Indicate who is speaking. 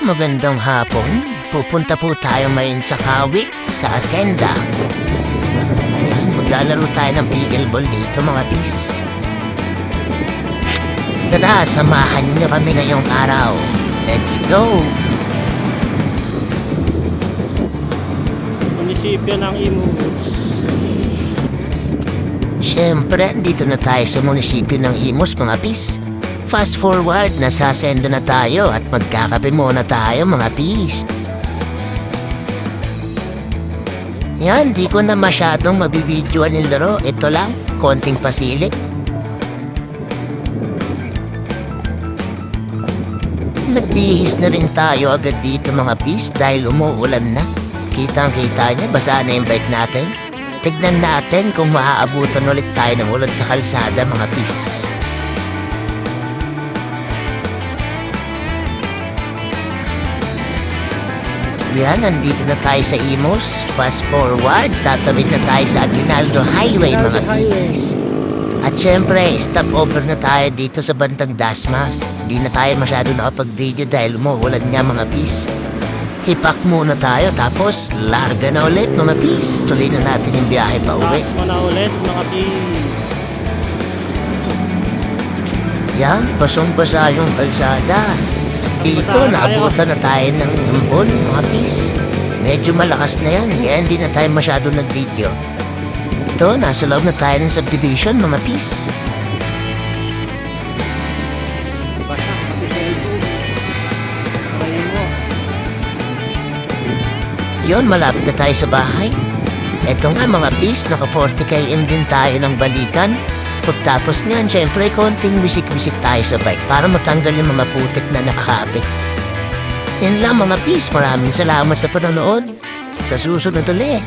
Speaker 1: magandang hapon. Pupunta po tayo ngayon sa Kawit, sa Asenda. Yan, maglalaro tayo ng pickleball dito mga bis. Tara, samahan niyo kami ngayong araw. Let's go!
Speaker 2: Munisipyo ng Imus.
Speaker 1: Siyempre, dito na tayo sa munisipyo ng Imus mga bis. Fast forward, nasa Asenda na tayo at magkakape muna tayo mga bis. Yan, di ko na masyadong mabibidyoan yung laro. Ito lang, konting pasilip. Nagbihis na rin tayo agad dito mga bis dahil umuulan na. Kitang-kita niya, basa na yung bike natin. Tignan natin kung maaabutan ulit tayo ng ulan sa kalsada mga bis. Yan, nandito na tayo sa Imus. Fast forward, tatawid na tayo sa Aguinaldo Highway mga bis. At syempre, stop over na tayo dito sa Bantang Dasma. Di na tayo masyado nakapag-video dahil umuulan nga mga bis. Hipak muna tayo tapos larga na ulit mga bis. Tuloy na natin yung biyahe pa uwi.
Speaker 2: Tasma na ulit mga bis.
Speaker 1: Yan, basong-basa yung kalsada. Dito, naabutan na tayo ng ambon, mga bis. Medyo malakas na yan, kaya hindi na tayo masyado nag-video. Ito, nasa loob na tayo ng subdivision, mga bis.
Speaker 2: Basta, pati sa YouTube. Kayo mo.
Speaker 1: Yun, malapit na tayo sa bahay. Eto nga mga bis, naka 40 km din tayo ng balikan. Pagtapos niyan, syempre, konting wisik-wisik tayo sa bike para matanggal yung mga putik na nakakapit. Yan lang mga bis, maraming salamat sa panonood. Sa susunod ulit.